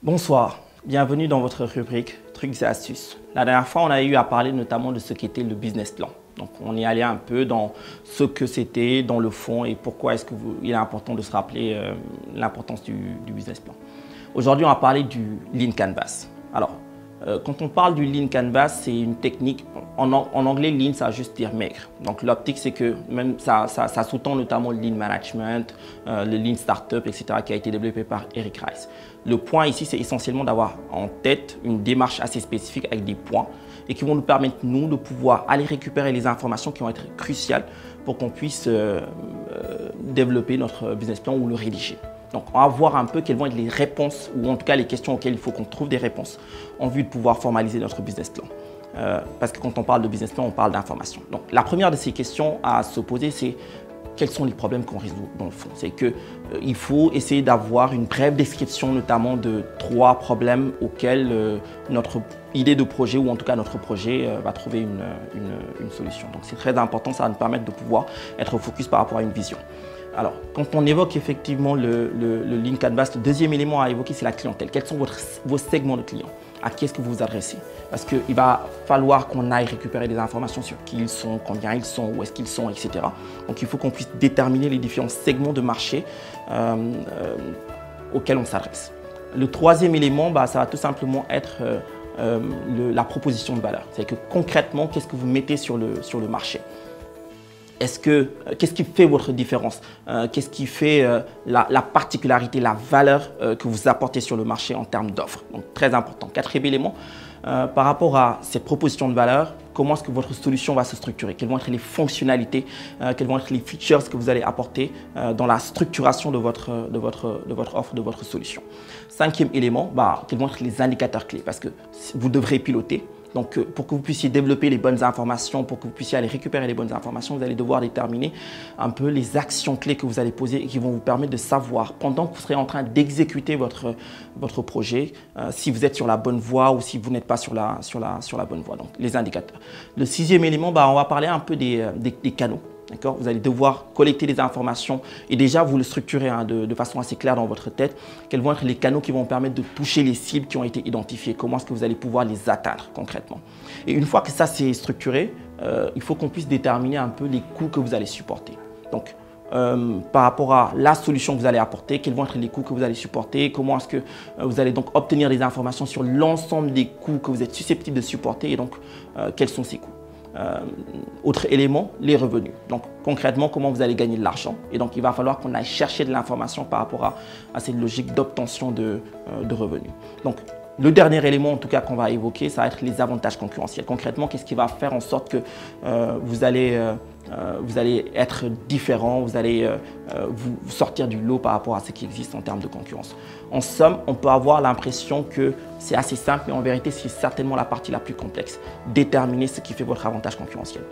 Bonsoir, bienvenue dans votre rubrique Trucs et astuces. La dernière fois, on a eu à parler notamment de ce qu'était le business plan. Donc, on est allé un peu dans ce que c'était, dans le fond et pourquoi est-ce qu'il est important de se rappeler l'importance du business plan. Aujourd'hui, on va parler du Lean Canvas. Alors, quand on parle du Lean Canvas, c'est une technique, en anglais, Lean, ça veut juste dire maigre. Donc l'optique, c'est que même ça sous-tend notamment le Lean Management, le Lean Startup, etc., qui a été développé par Eric Rice. Le point ici, c'est essentiellement d'avoir en tête une démarche assez spécifique avec des points et qui vont nous permettre, nous, de pouvoir aller récupérer les informations qui vont être cruciales pour qu'on puisse développer notre business plan ou le rédiger. Donc, on va voir un peu quelles vont être les réponses, ou en tout cas les questions auxquelles il faut qu'on trouve des réponses en vue de pouvoir formaliser notre business plan. Parce que quand on parle de business plan, on parle d'information. Donc, la première de ces questions à se poser, c'est quels sont les problèmes qu'on résout dans le fond. C'est qu'il faut essayer d'avoir une brève description, notamment de 3 problèmes auxquels notre idée de projet, ou en tout cas notre projet, va trouver une solution. Donc, c'est très important, ça va nous permettre de pouvoir être focus par rapport à une vision. Alors, quand on évoque effectivement le Lean Canvas, le deuxième élément à évoquer, c'est la clientèle. Quels sont vos segments de clients? À qui est-ce que vous vous adressez? Parce qu'il va falloir qu'on aille récupérer des informations sur qui ils sont, combien ils sont, où est-ce qu'ils sont, etc. Donc, il faut qu'on puisse déterminer les différents segments de marché auxquels on s'adresse. Le troisième élément, ça va tout simplement être la proposition de valeur. C'est-à-dire que concrètement, qu'est-ce que vous mettez sur le marché? Qu'est-ce qui fait votre différence? Qu'est-ce qui fait la particularité, la valeur que vous apportez sur le marché en termes d'offres? Donc, très important. Quatrième élément, par rapport à cette proposition de valeur, comment est-ce que votre solution va se structurer? Quelles vont être les fonctionnalités, quels vont être les features que vous allez apporter dans la structuration de votre offre, de votre solution? Cinquième élément, quels vont être les indicateurs clés? Parce que vous devrez piloter. Donc, pour que vous puissiez développer les bonnes informations, pour que vous puissiez aller récupérer les bonnes informations, vous allez devoir déterminer un peu les actions clés que vous allez poser et qui vont vous permettre de savoir, pendant que vous serez en train d'exécuter votre projet, si vous êtes sur la bonne voie ou si vous n'êtes pas sur la bonne voie. Donc, les indicateurs. Le sixième élément, on va parler un peu des canaux. Vous allez devoir collecter des informations et déjà vous le structurez de façon assez claire dans votre tête. Quels vont être les canaux qui vont permettre de toucher les cibles qui ont été identifiées? Comment est-ce que vous allez pouvoir les atteindre concrètement? Et une fois que ça c'est structuré, il faut qu'on puisse déterminer un peu les coûts que vous allez supporter. Donc, par rapport à la solution que vous allez apporter, quels vont être les coûts que vous allez supporter, comment est-ce que vous allez donc obtenir des informations sur l'ensemble des coûts que vous êtes susceptible de supporter et donc quels sont ces coûts? Autre élément, les revenus. Donc concrètement, comment vous allez gagner de l'argent. Et donc il va falloir qu'on aille chercher de l'information par rapport à cette logique d'obtention de revenus. Donc le dernier élément en tout cas qu'on va évoquer, ça va être les avantages concurrentiels. Concrètement, qu'est-ce qui va faire en sorte que vous allez être différent, vous allez vous sortir du lot par rapport à ce qui existe en termes de concurrence. En somme, on peut avoir l'impression que c'est assez simple, mais en vérité, c'est certainement la partie la plus complexe. Déterminer ce qui fait votre avantage concurrentiel.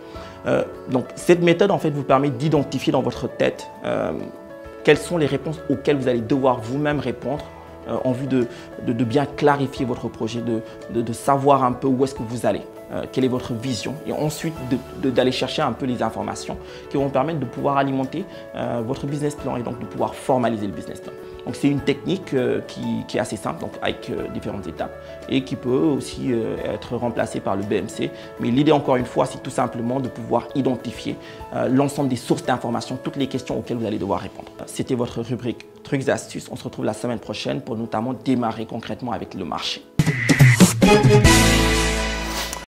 Donc, cette méthode, en fait, vous permet d'identifier dans votre tête quelles sont les réponses auxquelles vous allez devoir vous-même répondre en vue de bien clarifier votre projet, de savoir un peu où est-ce que vous allez. Quelle est votre vision et ensuite d'aller chercher un peu les informations qui vont permettre de pouvoir alimenter votre business plan et donc de pouvoir formaliser le business plan. Donc c'est une technique qui est assez simple, donc avec différentes étapes et qui peut aussi être remplacée par le BMC. Mais l'idée encore une fois, c'est tout simplement de pouvoir identifier l'ensemble des sources d'informations, toutes les questions auxquelles vous allez devoir répondre. C'était votre rubrique Trucs et astuces. On se retrouve la semaine prochaine pour notamment démarrer concrètement avec le marché.